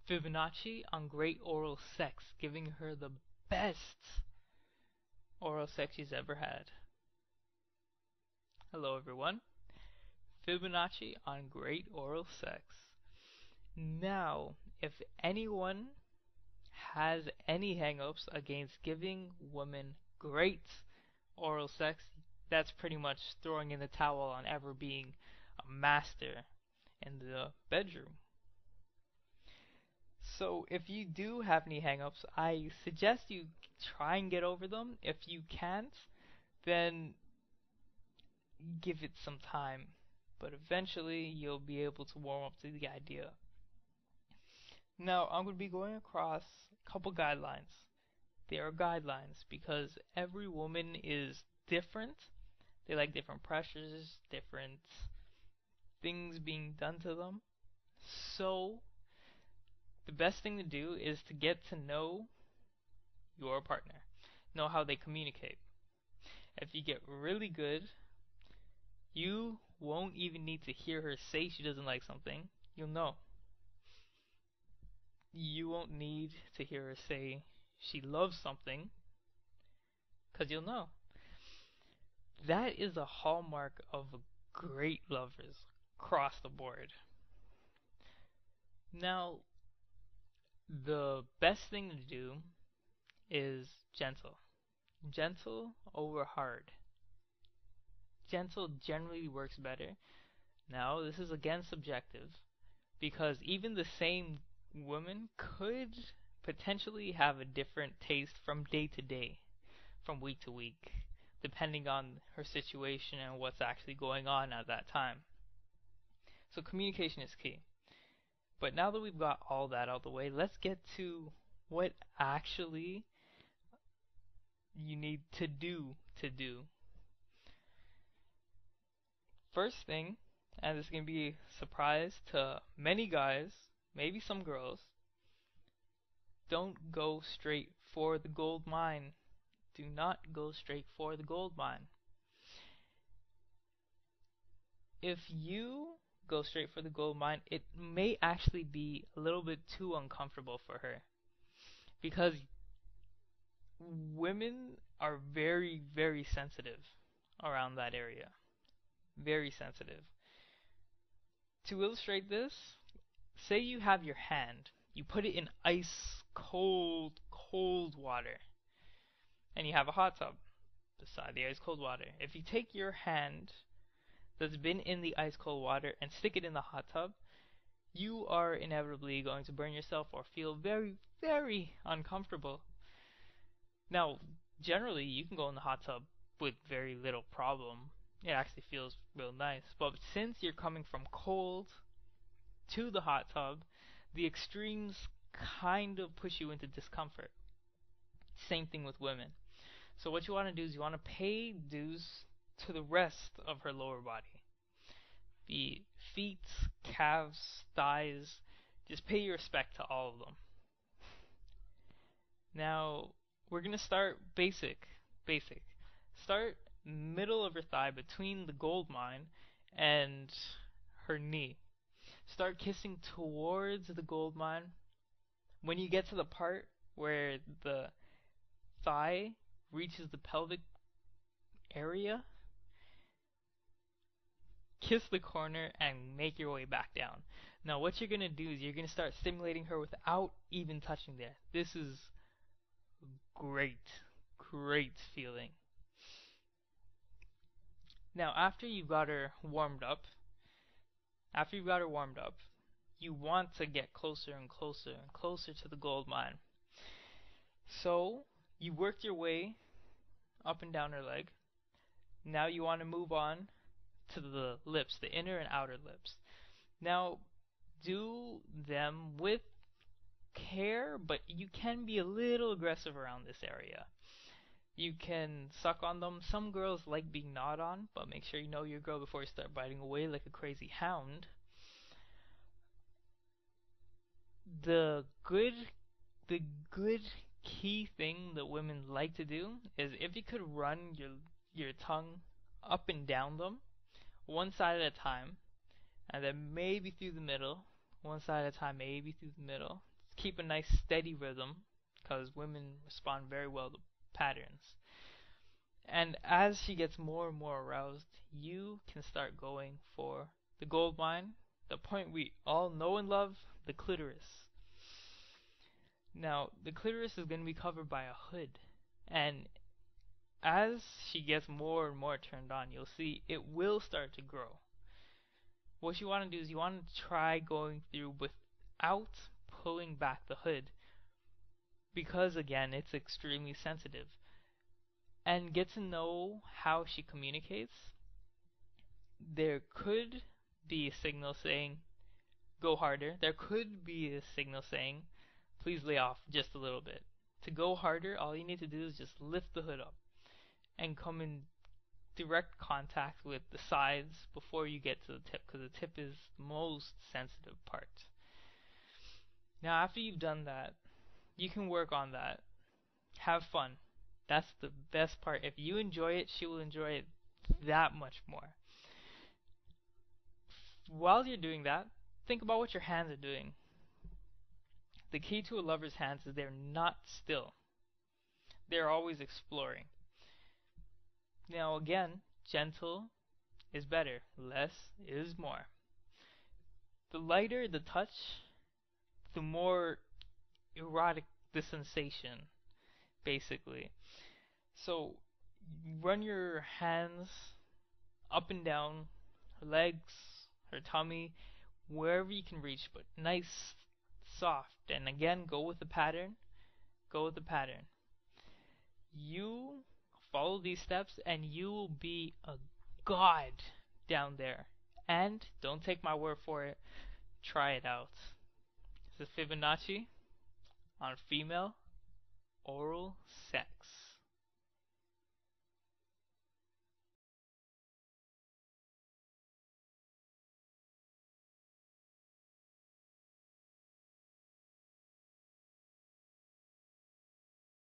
Fibonacci on great oral sex, giving her the best oral sex she's ever had. Hello everyone. Fibonacci on great oral sex. Now, if anyone has any hangups against giving women great oral sex, that's pretty much throwing in the towel on ever being a master in the bedroom. So if you do have any hangups, I suggest you try and get over them. If you can't, then give it some time. But eventually you'll be able to warm up to the idea. Now I'm going to be going across a couple guidelines. They are guidelines because every woman is different. They like different pressures, different things being done to them. So the best thing to do is to get to know your partner, know how they communicate. If you get really good, you won't even need to hear her say she doesn't like something. You'll know. You won't need to hear her say she loves something, because you'll know. That is a hallmark of great lovers across the board. Now, the best thing to do is gentle. Gentle over hard. Gentle generally works better. Now, this is again subjective, because even the same woman could potentially have a different taste from day to day, from week to week, depending on her situation and what's actually going on at that time. So communication is key. But now that we've got all that out of the way, let's get to what actually you need to do. First thing, and this is going to be a surprise to many guys, maybe some girls, don't go straight for the gold mine. Do not go straight for the gold mine. If you go straight for the gold mine, it may actually be a little bit too uncomfortable for her. Because women are very, very sensitive around that area. Very sensitive. To illustrate this, say you have your hand, you put it in ice cold water, and you have a hot tub beside the ice cold water. If you take your hand that's been in the ice cold water and stick it in the hot tub, you are inevitably going to burn yourself or feel very, very uncomfortable. Now, generally, you can go in the hot tub with very little problem. It actually feels real nice. But since you're coming from cold to the hot tub, the extremes kind of push you into discomfort. Same thing with women. So what you want to do is you want to pay dues to the rest of her lower body. The feet, calves, thighs, just pay your respect to all of them. Now, we're going to start basic. Start middle of her thigh between the gold mine and her knee. Start kissing towards the gold mine. When you get to the part where the thigh reaches the pelvic area, kiss the corner and make your way back down. Now what you're going to do is you're going to start stimulating her without even touching there. This is great feeling. Now after you've got her warmed up, you want to get closer and closer to the gold mine. So you worked your way up and down her leg. Now you want to move on to the lips, the inner and outer lips. Now do them with care, but you can be a little aggressive around this area. You can suck on them. Some girls like being gnawed on, but make sure you know your girl before you start biting away like a crazy hound. The good key thing that women like to do is if you could run your tongue up and down them, one side at a time, and then maybe through the middle, one side at a time, maybe through the middle. keep a nice steady rhythm because women respond very well to patterns. And as she gets more and more aroused, you can start going for the gold mine, the point we all know and love, the clitoris. Now, the clitoris is going to be covered by a hood, and as she gets more and more turned on, you'll see it will start to grow. What you want to do is you want to try going through without pulling back the hood, because again, it's extremely sensitive. And get to know how she communicates. There could be a signal saying, go harder. There could be a signal saying, please lay off just a little bit. To go harder, all you need to do is just lift the hood up and come in direct contact with the sides before you get to the tip, because the tip is the most sensitive part. Now, after you've done that, you can work on that. Have fun. That's the best part. If you enjoy it, she will enjoy it that much more. While you're doing that, think about what your hands are doing. The key to a lover's hands is they're not still. They're always exploring. Now again, gentle is better. Less is more. The lighter the touch, the more erotic the sensation, basically. So run your hands up and down her legs, her tummy, wherever you can reach, but nice, soft. And again, go with the pattern. Go with the pattern. You follow these steps and you will be a god down there. And don't take my word for it. Try it out. This is Fibonacci on female oral sex.